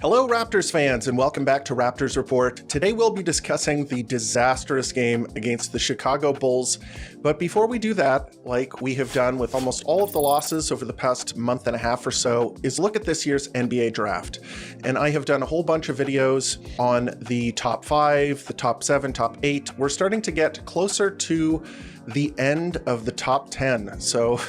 Hello Raptors fans, and welcome back to Raptors Report. Today we'll be discussing the disastrous game against the Chicago Bulls. But before we do that, like we have done with almost all of the losses over the past month and a half or so, is look at this year's NBA draft. And I have done a whole bunch of videos on the top 5, the top 7, top 8. We're starting to get closer to the end of the top 10. So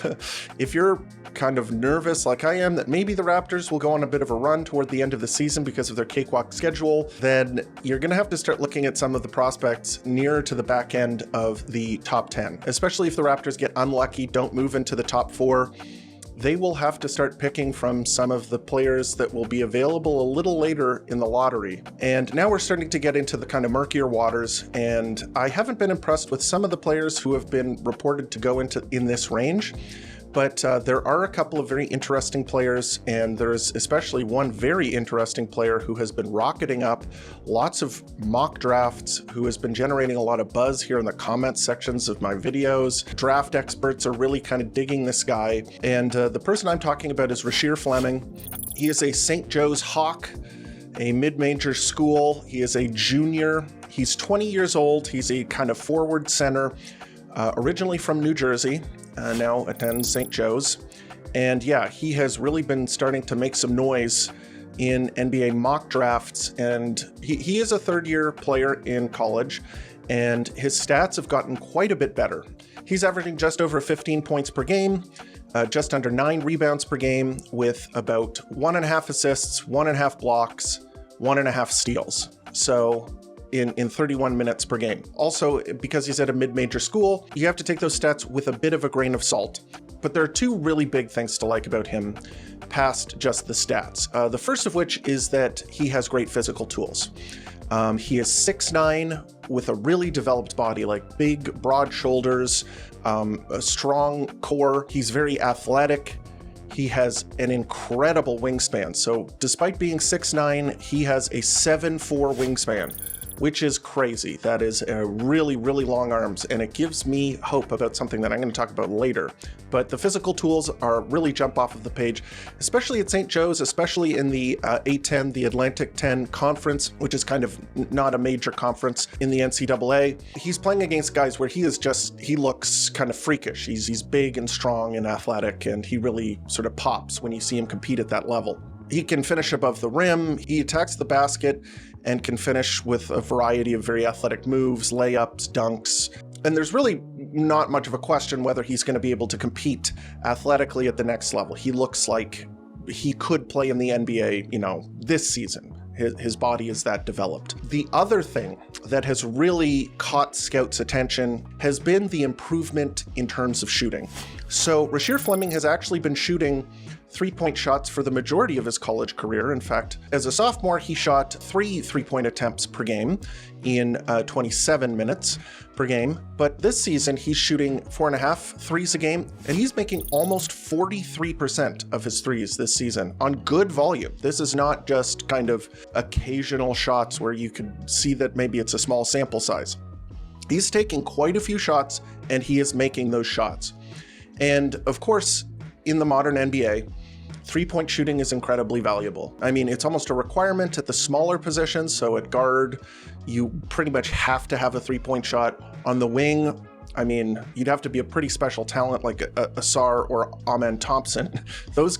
if you're kind of nervous like I am that maybe the Raptors will go on a bit of a run toward the end of the season because of their cakewalk schedule, then you're going to have to start looking at some of the prospects nearer to the back end of the top 10, especially if the Raptors get unlucky, don't move into the top 4. They will have to start picking from some of the players that will be available a little later in the lottery. And now we're starting to get into the kind of murkier waters, and I haven't been impressed with some of the players who have been reported to go in this range. But there are a couple of very interesting players, and there's especially one very interesting player who has been rocketing up lots of mock drafts, who has been generating a lot of buzz here in the comment sections of my videos. Draft experts are really kind of digging this guy, and the person I'm talking about is Rasheer Fleming. He is a St. Joe's Hawk, a mid-major school. He is a junior. He's 20 years old. He's a kind of forward center, originally from New Jersey. Now attends St. Joe's. And yeah, he has really been starting to make some noise in NBA mock drafts. And he is a third-year player in college, and his stats have gotten quite a bit better. He's averaging just over 15 points per game, just under 9 rebounds per game, with about 1.5 assists, 1.5 blocks, 1.5 steals. So in 31 minutes per game. Also, because he's at a mid-major school, you have to take those stats with a bit of a grain of salt. But there are two really big things to like about him past just the stats. The first of which is that he has great physical tools. He is 6'9", with a really developed body, like big, broad shoulders, a strong core. He's very athletic. He has an incredible wingspan. So despite being 6'9", he has a 7'4" wingspan, which is crazy. That is a really, really long arms, and it gives me hope about something that I'm going to talk about later. But the physical tools are really jump off of the page, especially at St. Joe's, especially in the A10, the Atlantic 10 conference, which is kind of not a major conference in the NCAA. He's playing against guys where he looks kind of freakish. He's big and strong and athletic, and he really sort of pops when you see him compete at that level. He can finish above the rim, he attacks the basket, and can finish with a variety of very athletic moves, layups, dunks. And there's really not much of a question whether he's going to be able to compete athletically at the next level. He looks like he could play in the NBA, this season. His body is that developed. The other thing that has really caught scouts' attention has been the improvement in terms of shooting. So Rasheer Fleming has actually been shooting three-point shots for the majority of his college career. In fact, as a sophomore, he shot 3 three-point attempts per game in 27 minutes per game. But this season, he's shooting 4.5 threes a game, and he's making almost 43% of his threes this season on good volume. This is not just kind of occasional shots where you could see that maybe it's a small sample size. He's taking quite a few shots, and he is making those shots. And of course, in the modern NBA, three-point shooting is incredibly valuable. I mean, it's almost a requirement at the smaller positions. So at guard, you pretty much have to have a three-point shot. On the wing, I mean, you'd have to be a pretty special talent like Asar or Amen Thompson, that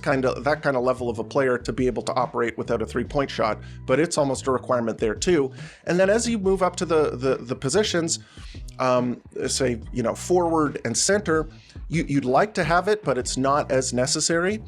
kind of level of a player to be able to operate without a three-point shot, but it's almost a requirement there too. And then as you move up to the positions, say, forward and center, you'd like to have it, but it's not as necessary,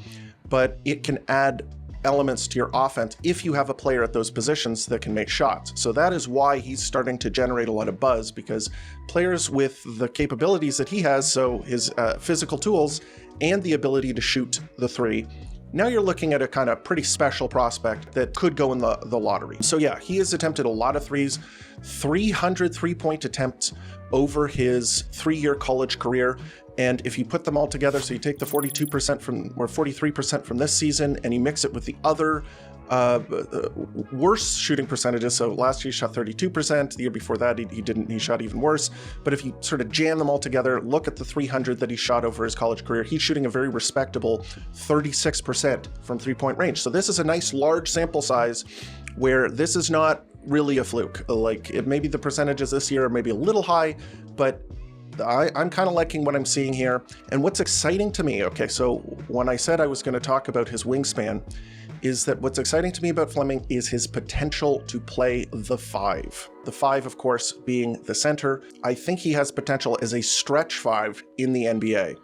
but it can add elements to your offense if you have a player at those positions that can make shots. So that is why he's starting to generate a lot of buzz, because players with the capabilities that he has, so his physical tools and the ability to shoot the three, now you're looking at a kind of pretty special prospect that could go in the lottery. So yeah, he has attempted a lot of threes, 300 three-point attempts over his 3-year college career. And if you put them all together, so you take the 42% or 43% from this season and you mix it with the other worse shooting percentages. So last year he shot 32%. The year before that he shot even worse. But if you sort of jam them all together, look at the 300 that he shot over his college career, he's shooting a very respectable 36% from three-point range. So this is a nice large sample size where this is not really a fluke. Like, maybe the percentages this year are maybe a little high, but I'm kind of liking what I'm seeing here. And what's exciting to me, okay, so when I said I was going to talk about his wingspan, is that what's exciting to me about Fleming is his potential to play the five. The five, of course, being the center. I think he has potential as a stretch five in the NBA.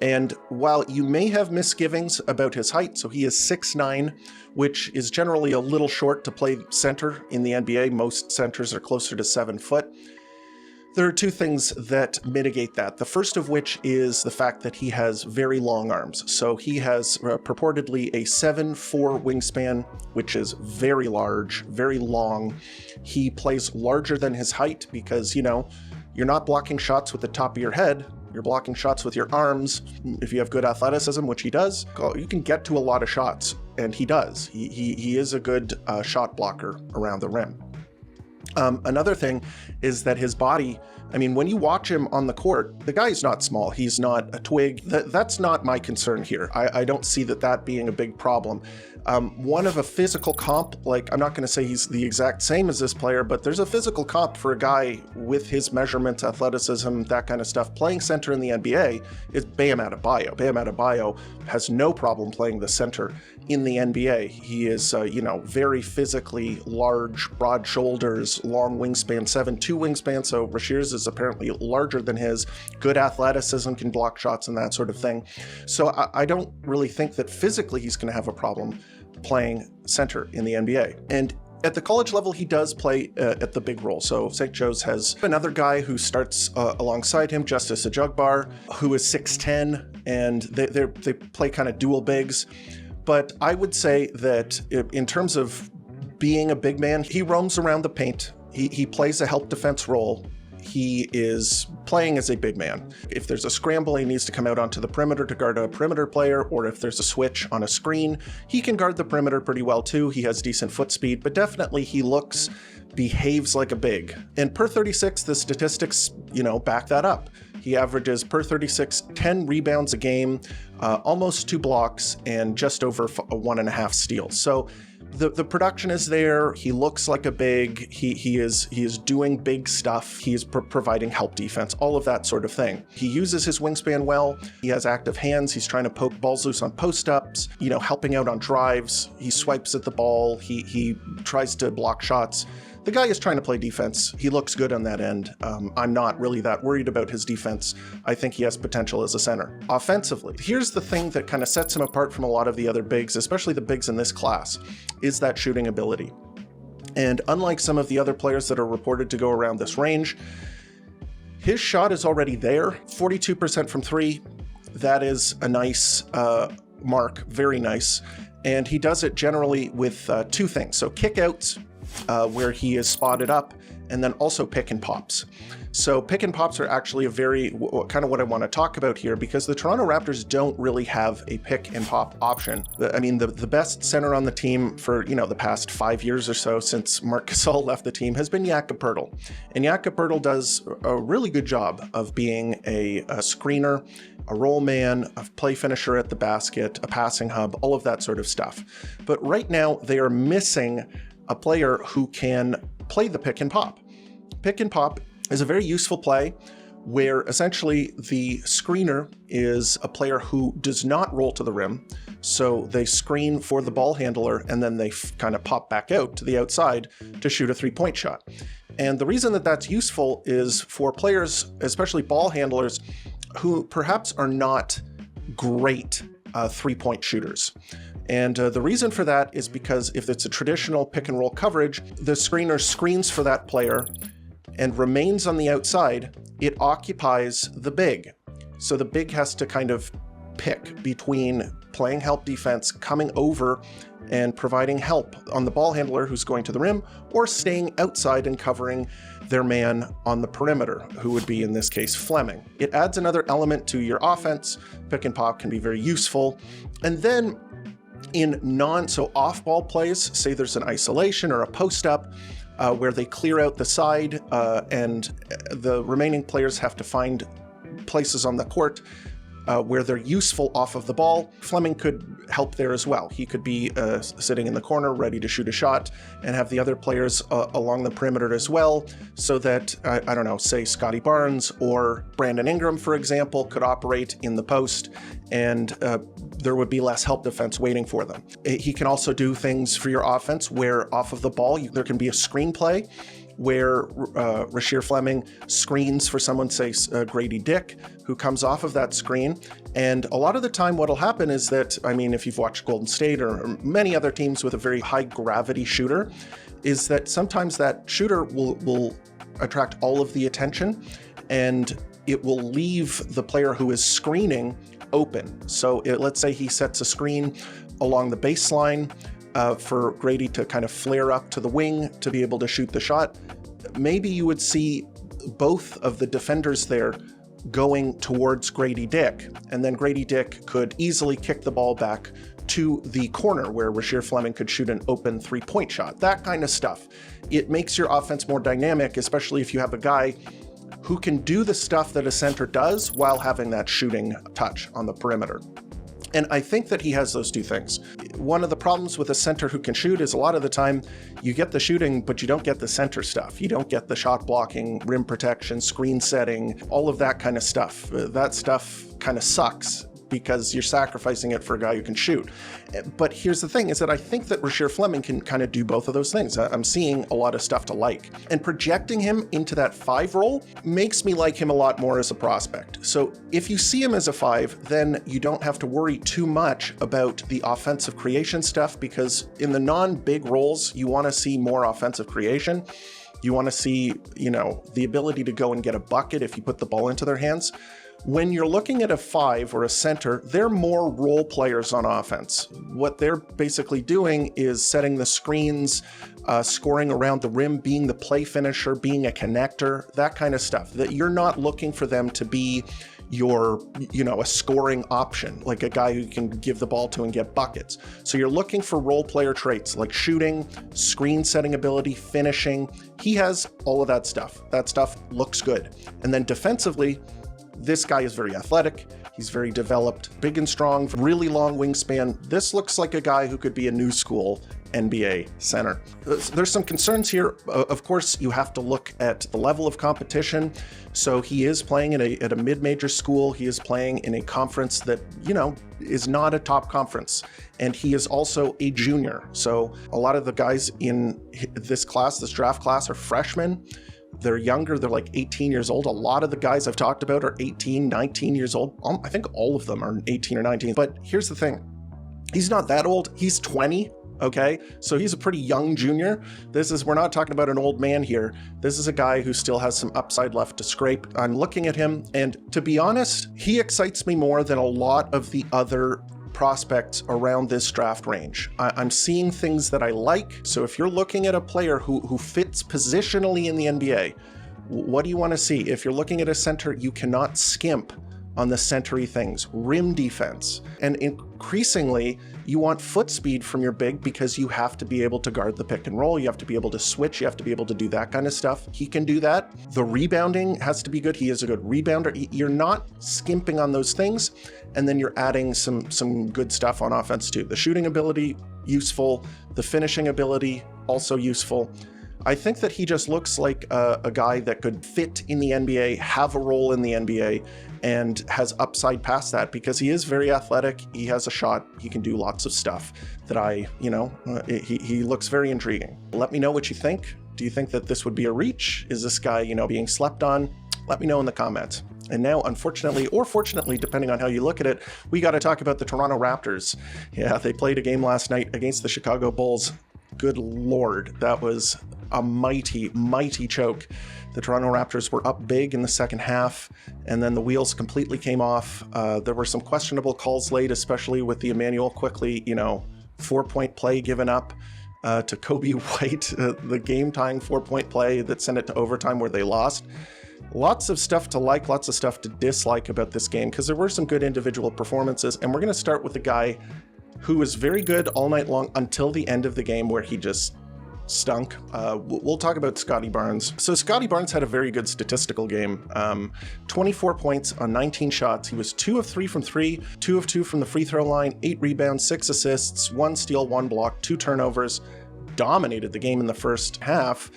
And while you may have misgivings about his height, so he is 6'9", which is generally a little short to play center in the NBA. Most centers are closer to 7 foot. There are two things that mitigate that. The first of which is the fact that he has very long arms. So he has purportedly a 7'4" wingspan, which is very large, very long. He plays larger than his height because, you know, you're not blocking shots with the top of your head. You're blocking shots with your arms. If you have good athleticism, which he does, you can get to a lot of shots, and he does. He is a good shot blocker around the rim. Another thing is that his body, I mean, when you watch him on the court, the guy is not small. He's not a twig. That's not my concern here. I don't see that being a big problem. One of a physical comp, like, I'm not going to say he's the exact same as this player, but there's a physical comp for a guy with his measurements, athleticism, that kind of stuff. Playing center in the NBA is Bam Adebayo. Bam Adebayo has no problem playing the center in the NBA. He is, very physically large, broad shoulders, long wingspan, 7'2" wingspan. So Rasheer's is apparently larger than his. Good athleticism, can block shots and that sort of thing. So I don't really think that physically he's going to have a problem playing center in the NBA. And at the college level, he does play at the big role. So St. Joe's has another guy who starts alongside him, Justice Ajugbar, who is 6'10", and they play kind of dual bigs. But I would say that in terms of being a big man, he roams around the paint. He plays a help defense role. He is playing as a big man. If there's a scramble, he needs to come out onto the perimeter to guard a perimeter player, or if there's a switch on a screen, he can guard the perimeter pretty well too. He has decent foot speed, but definitely he behaves like a big. And per 36, the statistics, back that up. He averages per 36, 10 rebounds a game, almost 2 blocks, and just over 1.5 steals. So the production is there. He looks like a big. He is doing big stuff. He is providing help defense, all of that sort of thing. He uses his wingspan well. He has active hands. He's trying to poke balls loose on post-ups, helping out on drives. He swipes at the ball. He tries to block shots. The guy is trying to play defense. He looks good on that end. I'm not really that worried about his defense. I think he has potential as a center. Offensively, here's the thing that kind of sets him apart from a lot of the other bigs, especially the bigs in this class, is that shooting ability. And unlike some of the other players that are reported to go around this range, his shot is already there. 42% from 3. That is a nice mark, very nice. And he does it generally with 2 things. So kickouts, where he is spotted up, and then also pick and pops. So pick and pops are actually a very kind of what I want to talk about here, because the Toronto Raptors don't really have a pick and pop option. I mean, the best center on the team for, the past 5 years or so since Marc Gasol left the team has been Jakob Poeltl. And Jakob Poeltl does a really good job of being a screener, a roll man, a play finisher at the basket, a passing hub, all of that sort of stuff. But right now they are missing a player who can play the pick and pop. Pick and pop is a very useful play where essentially the screener is a player who does not roll to the rim. So they screen for the ball handler and then they kind of pop back out to the outside to shoot a 3-point shot. And the reason that that's useful is for players, especially ball handlers, who perhaps are not great 3-point shooters. And the reason for that is because if it's a traditional pick and roll coverage, the screener screens for that player and remains on the outside. It occupies the big. So the big has to kind of pick between playing help defense, coming over and providing help on the ball handler who's going to the rim, or staying outside and covering their man on the perimeter, who would be in this case Fleming. It adds another element to your offense. Pick and pop can be very useful. And then In off-ball plays, say there's an isolation or a post-up where they clear out the side and the remaining players have to find places on the court where they're useful off of the ball, Fleming could help there as well. He could be sitting in the corner ready to shoot a shot and have the other players along the perimeter as well, so that, I don't know, say Scottie Barnes or Brandon Ingram, for example, could operate in the post and there would be less help defense waiting for them. He can also do things for your offense where off of the ball, there can be a screenplay where Rasheer Fleming screens for someone, say Gradey Dick, who comes off of that screen. And a lot of the time what'll happen is that, I mean, if you've watched Golden State or many other teams with a very high gravity shooter, is that sometimes that shooter will attract all of the attention and it will leave the player who is screening open. So let's say he sets a screen along the baseline for Gradey to kind of flare up to the wing to be able to shoot the shot. Maybe you would see both of the defenders there going towards Gradey Dick, and then Gradey Dick could easily kick the ball back to the corner where Rasheer Fleming could shoot an open three-point shot, that kind of stuff. It makes your offense more dynamic, especially if you have a guy who can do the stuff that a center does while having that shooting touch on the perimeter. And I think that he has those two things. One of the problems with a center who can shoot is a lot of the time you get the shooting, but you don't get the center stuff. You don't get the shot blocking, rim protection, screen setting, all of that kind of stuff. That stuff kind of sucks because you're sacrificing it for a guy who can shoot. But here's the thing, is that I think that Rasheer Fleming can kind of do both of those things. I'm seeing a lot of stuff to like. And projecting him into that 5 role makes me like him a lot more as a prospect. So if you see him as a 5, then you don't have to worry too much about the offensive creation stuff, because in the non-big roles, you want to see more offensive creation. You want to see, the ability to go and get a bucket if you put the ball into their hands. When you're looking at a 5 or a center, they're more role players on offense. What they're basically doing is setting the screens, scoring around the rim, being the play finisher, being a connector, that kind of stuff. That you're not looking for them to be your, a scoring option, like a guy who can give the ball to and get buckets. So you're looking for role player traits like shooting, screen setting ability, finishing. He has all of that stuff. That stuff looks good. And then defensively, this guy is very athletic, he's very developed, big and strong, really long wingspan. This looks like a guy who could be a new school NBA center. There's some concerns here. Of course, you have to look at the level of competition. So he is playing at a mid-major school. He is playing in a conference that, is not a top conference. And he is also a junior. So a lot of the guys in this draft class are freshmen. They're younger, they're like 18 years old. A lot of the guys I've talked about are 18, 19 years old. I think all of them are 18 or 19. But here's the thing, he's not that old, he's 20, okay? So he's a pretty young junior. We're not talking about an old man here. This is a guy who still has some upside left to scrape. I'm looking at him, and to be honest, he excites me more than a lot of the other prospects around this draft range. I'm seeing things that I like. So if you're looking at a player who fits positionally in the NBA, what do you want to see? If you're looking at a center, you cannot skimp on the centery things, rim defense. And increasingly, you want foot speed from your big because you have to be able to guard the pick and roll. You have to be able to switch. You have to be able to do that kind of stuff. He can do that. The rebounding has to be good. He is a good rebounder. You're not skimping on those things. And then you're adding some good stuff on offense too. The shooting ability, useful. The finishing ability, also useful. I think that he just looks like a guy that could fit in the NBA, have a role in the NBA, and has upside past that because he is very athletic. He has a shot. He can do lots of stuff that he looks very intriguing. Let me know what you think. Do you think that this would be a reach? Is this guy, being slept on? Let me know in the comments. And now, unfortunately, or fortunately, depending on how you look at it, we got to talk about the Toronto Raptors. Yeah, they played a game last night against the Chicago Bulls. Good Lord, that was a mighty, mighty choke. The Toronto Raptors were up big in the second half, and then the wheels completely came off. There were some questionable calls late, especially with the Immanuel Quickley, 4-point play given up to Kobe White, the game-tying 4-point play that sent it to overtime where they lost. Lots of stuff to like, lots of stuff to dislike about this game, because there were some good individual performances, and we're going to start with a guy who was very good all night long until the end of the game where he just stunk. We'll talk about Scottie Barnes. So Scottie Barnes had a very good statistical game. 24 points on 19 shots. He was 2 of 3 from 3, 2 of 2 from the free throw line, 8 rebounds, 6 assists, 1 steal, 1 block, 2 turnovers. Dominated the game in the first half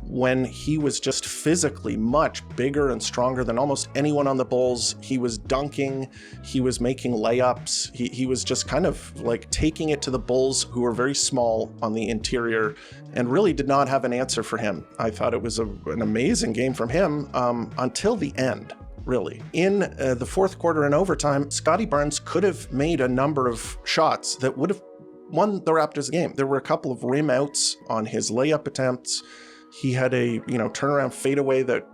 when he was just physically much bigger and stronger than almost anyone on the Bulls. He was dunking, he was making layups, he was just kind of like taking it to the Bulls, who were very small on the interior and really did not have an answer for him. I thought it was an amazing game from him until the end. Really. In the fourth quarter and overtime, Scottie Barnes could have made a number of shots that would have won the Raptors game. There were a couple of rim outs on his layup attempts. He had a turnaround fadeaway that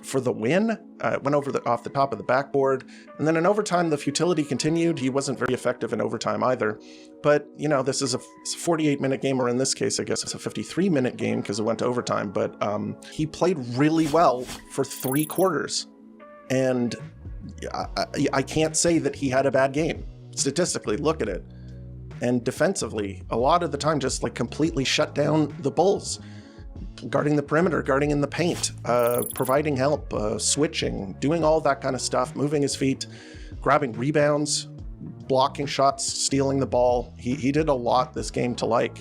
for the win went off the top of the backboard. And then in overtime, the futility continued. He wasn't very effective in overtime either. But this is a 48-minute game, or in this case, I guess it's a 53-minute game because it went to overtime. But he played really well for 3 quarters. And I can't say that he had a bad game. Statistically, look at it. And defensively, a lot of the time, just like completely shut down the Bulls. Guarding the perimeter, guarding in the paint, providing help, switching, doing all that kind of stuff, moving his feet, grabbing rebounds, blocking shots, stealing the ball. He did a lot this game to like,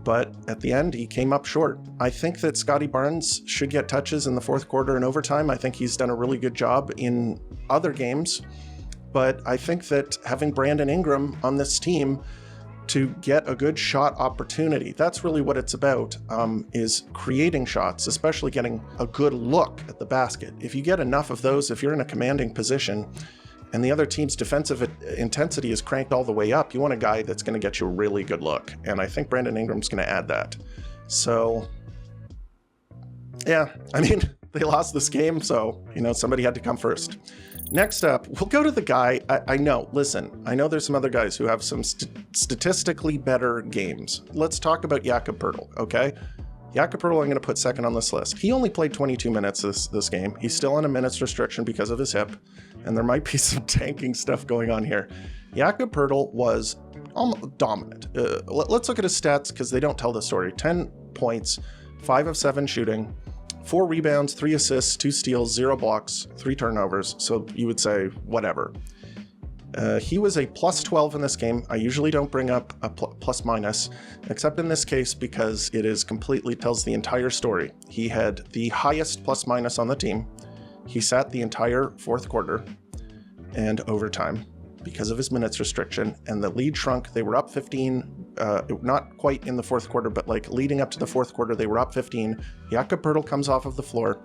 but at the end, he came up short. I think that Scottie Barnes should get touches in the fourth quarter and overtime. I think he's done a really good job in other games, but I think that having Brandon Ingram on this team to get a good shot opportunity. That's really what it's about, is creating shots, especially getting a good look at the basket. If you get enough of those, if you're in a commanding position and the other team's defensive intensity is cranked all the way up, you want a guy that's going to get you a really good look. And I think Brandon Ingram's going to add that. So, yeah, I mean, they lost this game, so, somebody had to come first. Next up, we'll go to the guy, I know there's some other guys who have some statistically better games. Let's talk about Jakob Poeltl, okay? Jakob Poeltl, I'm going to put second on this list. He only played 22 minutes this game. He's still on a minutes restriction because of his hip, and there might be some tanking stuff going on here. Jakob Poeltl was almost dominant. Let's look at his stats because they don't tell the story. 10 points, 5 of 7 shooting, 4 rebounds, 3 assists, 2 steals, 0 blocks, 3 turnovers. So you would say, whatever. He was a plus 12 in this game. I usually don't bring up a plus minus, except in this case because it completely tells the entire story. He had the highest plus minus on the team. He sat the entire fourth quarter and overtime because of his minutes restriction, and the lead shrunk. They were up 15, not quite in the fourth quarter, but like leading up to the fourth quarter, they were up 15. Jakob Poeltl comes off of the floor.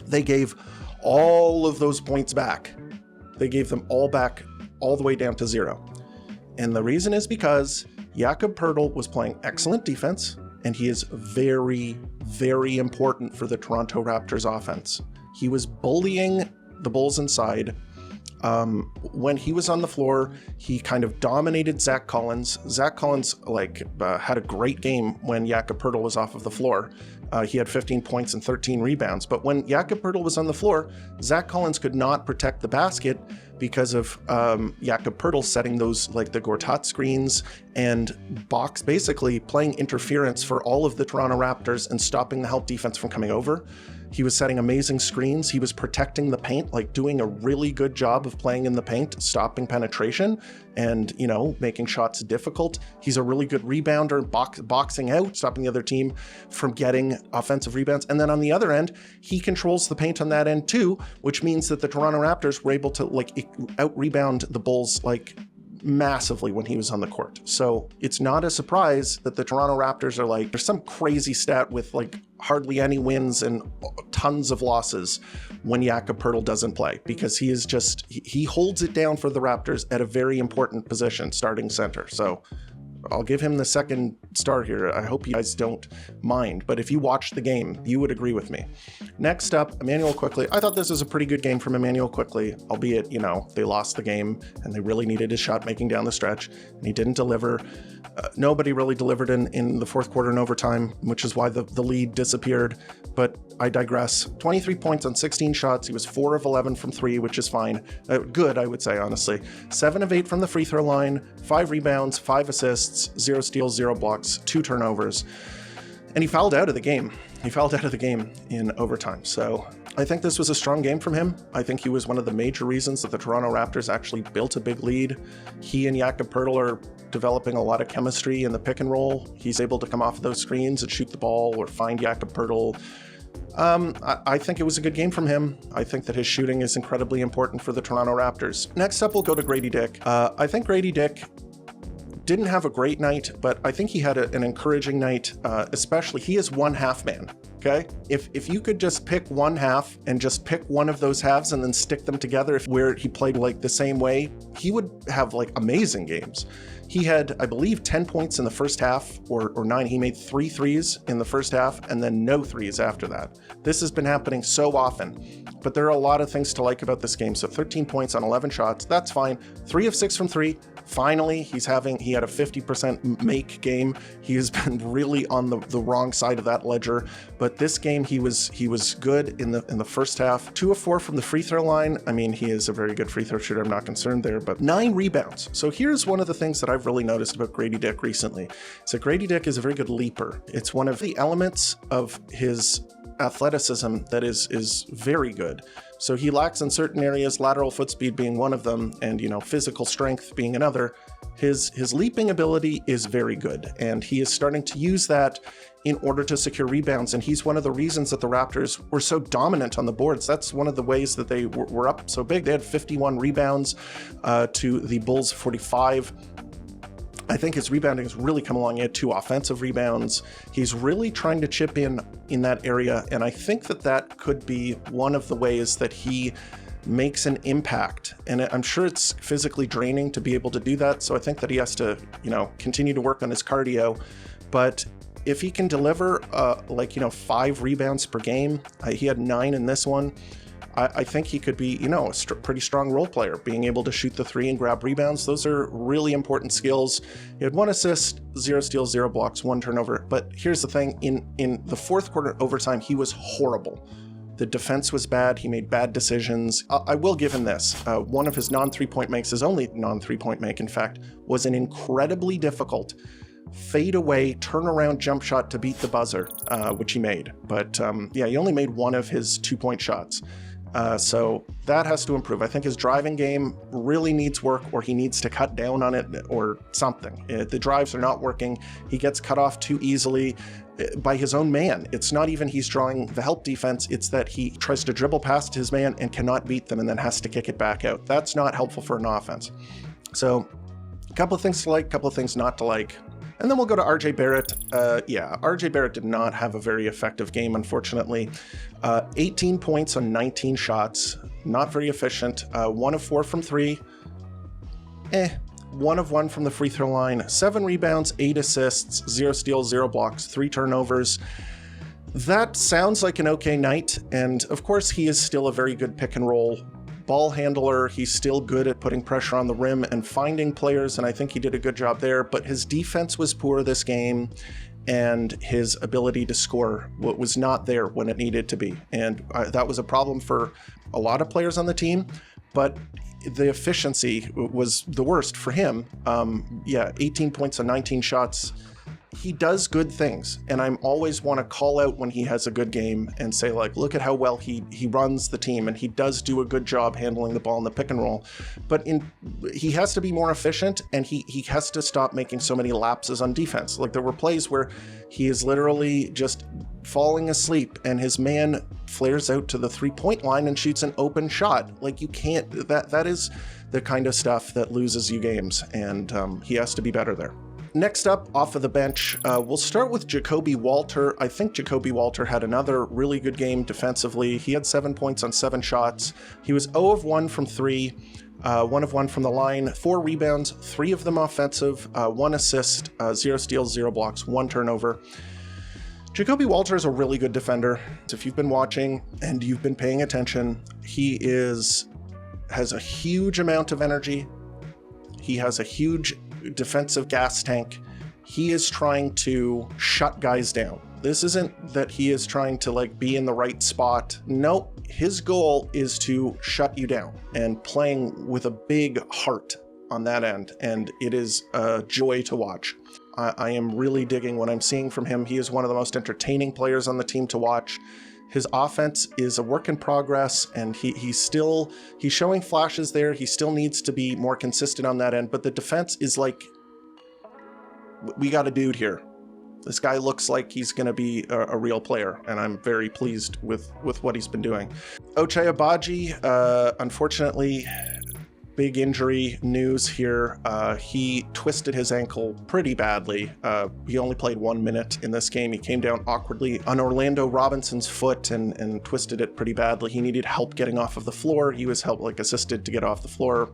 They gave all of those points back. They gave them all back, all the way down to 0. And the reason is because Jakob Poeltl was playing excellent defense, and he is very, very important for the Toronto Raptors offense. He was bullying the Bulls inside. When he was on the floor, he kind of dominated Zach Collins. Zach Collins had a great game when Jakob Poeltl was off of the floor. He had 15 points and 13 rebounds. But when Jakob Poeltl was on the floor, Zach Collins could not protect the basket because of Jakob Poeltl setting those the Gortat screens and basically playing interference for all of the Toronto Raptors and stopping the help defense from coming over. He was setting amazing screens. He was protecting the paint, doing a really good job of playing in the paint, stopping penetration and, making shots difficult. He's a really good rebounder, boxing out, stopping the other team from getting offensive rebounds. And then on the other end, he controls the paint on that end too, which means that the Toronto Raptors were able to out-rebound the Bulls massively when he was on the court. So it's not a surprise that the Toronto Raptors are there's some crazy stat with hardly any wins and tons of losses when Jakob Poeltl doesn't play, because he holds it down for the Raptors at a very important position, starting center. So I'll give him the second star here. I hope you guys don't mind, but if you watched the game, you would agree with me. Next up, Immanuel Quickley. I thought this was a pretty good game from Immanuel Quickley, albeit, they lost the game and they really needed his shot making down the stretch, and he didn't deliver. Nobody really delivered in the fourth quarter and overtime, which is why the lead disappeared, but I digress. 23 points on 16 shots. He was 4 of 11 from 3, which is fine. Good, I would say, honestly. 7 of 8 from the free throw line, 5 rebounds, 5 assists, 0 steals, 0 blocks, 2 turnovers. And he fouled out of the game. He fouled out of the game in overtime. So I think this was a strong game from him. I think he was one of the major reasons that the Toronto Raptors actually built a big lead. He and Jakob are developing a lot of chemistry in the pick and roll. He's able to come off those screens and shoot the ball or find Jakob. I think it was a good game from him. I think that his shooting is incredibly important for the Toronto Raptors. Next up, we'll go to Gradey Dick. I think Gradey Dick didn't have a great night, but I think he had an encouraging night, especially he is one half man. Okay, if you could just pick one half and just pick one of those halves and then stick them together, where he played like the same way, he would have like amazing games. He had, I believe, 10 points in the first half or 9. He made 3 threes in the first half and then no threes after that. This has been happening so often, but there are a lot of things to like about this game. So 13 points on 11 shots, that's fine. 3 of 6 from 3. Finally, he had a 50% make game. He has been really on the wrong side of that ledger, but this game he was good in the first half. 2 of 4 from the free throw line. I mean, he is a very good free throw shooter. I'm not concerned there, but 9 rebounds. So here's one of the things that I've really noticed about Gradey Dick recently. So Gradey Dick is a very good leaper. It's one of the elements of his athleticism that is very good. So he lacks in certain areas, lateral foot speed being one of them, and physical strength being another. His leaping ability is very good, and he is starting to use that in order to secure rebounds, and he's one of the reasons that the Raptors were so dominant on the boards. That's one of the ways that they were up so big. They had 51 rebounds to the Bulls 45. I think his rebounding has really come along. He had 2 offensive rebounds. He's really trying to chip in that area, and I think that could be one of the ways that he makes an impact. And I'm sure it's physically draining to be able to do that, so I think that he has to, continue to work on his cardio. But if he can deliver 5 rebounds per game, he had 9 in this one, I think he could be, a pretty strong role player, being able to shoot the 3 and grab rebounds. Those are really important skills. He had 1 assist, 0 steals, 0 blocks, 1 turnover. But here's the thing, in the fourth quarter overtime, he was horrible. The defense was bad. He made bad decisions. I will give him this. One of his non-3-point makes, his only non-3-point make, in fact, was an incredibly difficult fade-away turnaround jump shot to beat the buzzer, which he made. But he only made 1 of his 2-point shots. So that has to improve. I think his driving game really needs work, or he needs to cut down on it or something. The drives are not working. He gets cut off too easily by his own man. It's not even he's drawing the help defense. It's that he tries to dribble past his man and cannot beat them and then has to kick it back out. That's not helpful for an offense. So a couple of things to like, a couple of things not to like. And then we'll go to RJ Barrett. RJ Barrett did not have a very effective game, unfortunately. 18 points on 19 shots, not very efficient. 1 of 4 from 3. 1 of 1 from the free throw line. 7 rebounds, 8 assists, 0 steals, 0 blocks, 3 turnovers. That sounds like an okay night. And of course, he is still a very good pick and roll ball handler. He's still good at putting pressure on the rim and finding players, and I think he did a good job there, but his defense was poor this game, and his ability to score was not there when it needed to be. And that was a problem for a lot of players on the team, but the efficiency was the worst for him. 18 points on 19 shots. He does good things, and I always want to call out when he has a good game and say, like, look at how well he runs the team, and he does do a good job handling the ball in the pick and roll. But he has to be more efficient, and he has to stop making so many lapses on defense. Like, there were plays where he is literally just falling asleep, and his man flares out to the 3-point line and shoots an open shot. Like, you can't, that is the kind of stuff that loses you games, and he has to be better there. Next up, off of the bench, we'll start with Jakobi Walter. I think Jakobi Walter had another really good game defensively. He had 7 points on 7 shots. He was 0 of 1 from 3, 1 of 1 from the line, 4 rebounds, 3 of them offensive, 1 assist, 0 steals, 0 blocks, 1 turnover. Jakobi Walter is a really good defender. If you've been watching and you've been paying attention, he has a huge amount of energy. He has a huge defensive gas tank. He is trying to shut guys down. This isn't that he is trying to like be in the right spot. Nope, his goal is to shut you down and playing with a big heart on that end. And it is a joy to watch. I am really digging what I'm seeing from him. He is one of the most entertaining players on the team to watch. His offense is a work in progress, and he's showing flashes there. He still needs to be more consistent on that end, but the defense is like, we got a dude here. This guy looks like he's going to be a real player, and I'm very pleased with what he's been doing. Ochai Agbaji, unfortunately, big injury news here. He twisted his ankle pretty badly. He only played 1 minute in this game. He came down awkwardly on Orlando Robinson's foot and twisted it pretty badly. He needed help getting off of the floor. He was assisted to get off the floor.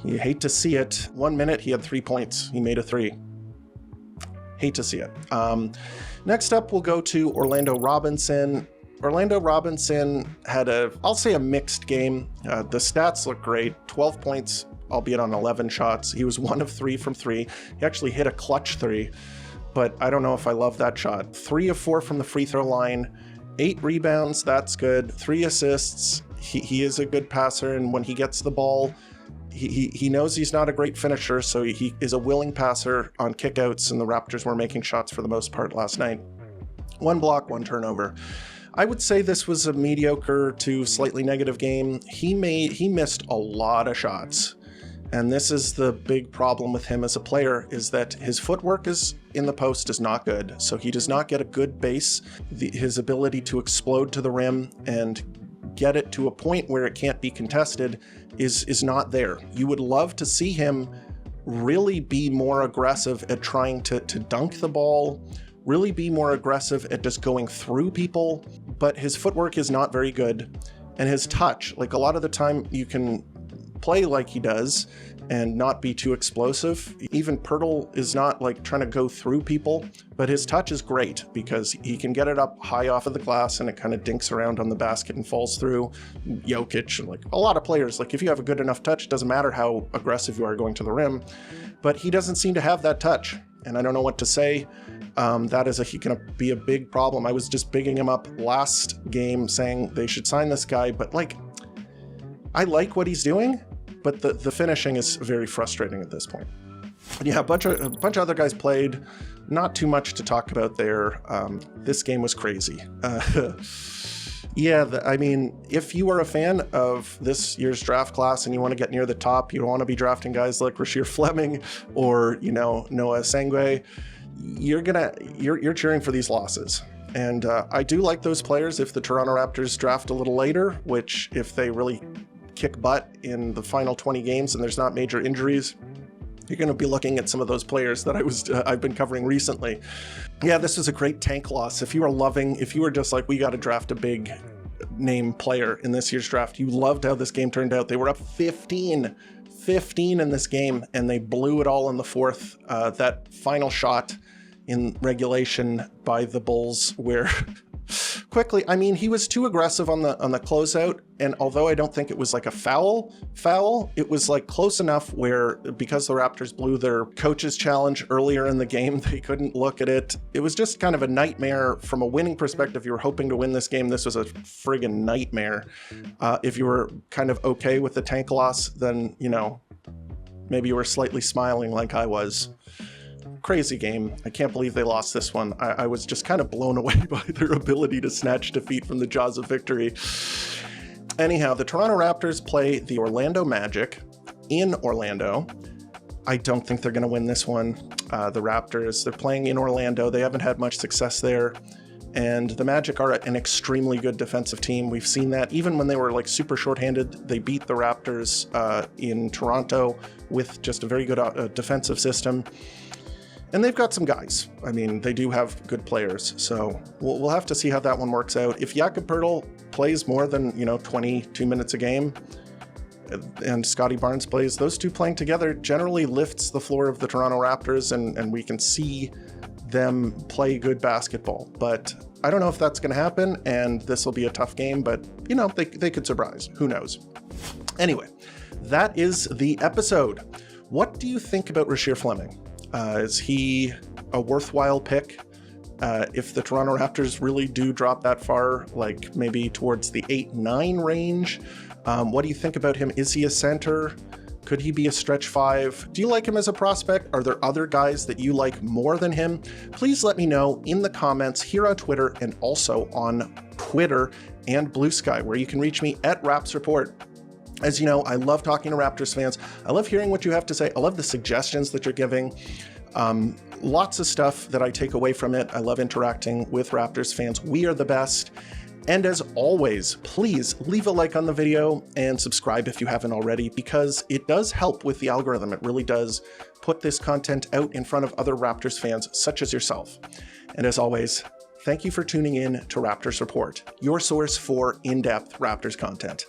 You hate to see it. 1 minute, he had 3 points. He made a 3. Hate to see it. Next up, we'll go to Orlando Robinson. Orlando Robinson had I'll say a mixed game. The stats look great. 12 points, albeit on 11 shots. He was 1 of 3 from 3. He actually hit a clutch 3, but I don't know if I love that shot. 3 of 4 from the free throw line. 8 rebounds, that's good. 3 assists. He is a good passer, and when he gets the ball, he knows he's not a great finisher, so he is a willing passer on kickouts, and the Raptors were making shots for the most part last night. 1 block, 1 turnover. I would say this was a mediocre to slightly negative game. He missed a lot of shots. And this is the big problem with him as a player, is that his footwork in the post is not good. So he does not get a good base. His ability to explode to the rim and get it to a point where it can't be contested is not there. You would love to see him really be more aggressive at trying to dunk the ball, really be more aggressive at just going through people, but his footwork is not very good. And his touch, like a lot of the time you can play like he does and not be too explosive. Even Poeltl is not like trying to go through people, but his touch is great because he can get it up high off of the glass and it kind of dinks around on the basket and falls through. Jokic, like a lot of players, like if you have a good enough touch, it doesn't matter how aggressive you are going to the rim, but he doesn't seem to have that touch. And I don't know what to say. That is going to be a big problem. I was just bigging him up last game saying they should sign this guy, but like, I like what he's doing, but the finishing is very frustrating at this point. But yeah, a bunch of other guys played. Not too much to talk about there. This game was crazy. Yeah, I mean, if you are a fan of this year's draft class and you want to get near the top, you don't want to be drafting guys like Rasheer Fleming or, Noah Sangwe, you're cheering for these losses. And I do like those players if the Toronto Raptors draft a little later, which if they really kick butt in the final 20 games and there's not major injuries, you're going to be looking at some of those players that I've been covering recently. Yeah, this was a great tank loss. If you were just like, we got to draft a big name player in this year's draft, you loved how this game turned out. They were up 15 in this game, and they blew it all in the fourth. That final shot in regulation by the Bulls where Quickley, I mean, he was too aggressive on the closeout, and although I don't think it was like a foul, it was like close enough where, because the Raptors blew their coach's challenge earlier in the game, they couldn't look at it. It was just kind of a nightmare from a winning perspective. You were hoping to win this game. This was a friggin' nightmare. If you were kind of okay with the tank loss, then, maybe you were slightly smiling like I was. Crazy game. I can't believe they lost this one. I was just kind of blown away by their ability to snatch defeat from the jaws of victory. Anyhow, the Toronto Raptors play the Orlando Magic in Orlando. I don't think they're going to win this one. The Raptors, they're playing in Orlando. They haven't had much success there. And the Magic are an extremely good defensive team. We've seen that even when they were like super shorthanded. They beat the Raptors in Toronto with just a very good defensive system. And they've got some guys. I mean, they do have good players. So we'll have to see how that one works out. If Jakob Poeltl plays more than, 22 minutes a game, and Scottie Barnes plays, those two playing together generally lifts the floor of the Toronto Raptors, and we can see them play good basketball. But I don't know if that's going to happen, and this will be a tough game, but they could surprise. Who knows? Anyway, that is the episode. What do you think about Rasheer Fleming? Is he a worthwhile pick? If the Toronto Raptors really do drop that far, like maybe towards the 8-9 range, what do you think about him? Is he a center? Could he be a stretch 5? Do you like him as a prospect? Are there other guys that you like more than him? Please let me know in the comments here on Twitter and also on Twitter and Blue Sky, where you can reach me at Raps Report. As you know, I love talking to Raptors fans. I love hearing what you have to say. I love the suggestions that you're giving. Lots of stuff that I take away from it. I love interacting with Raptors fans. We are the best. And as always, please leave a like on the video and subscribe if you haven't already, because it does help with the algorithm. It really does put this content out in front of other Raptors fans such as yourself. And as always, thank you for tuning in to Raptors Report, your source for in-depth Raptors content.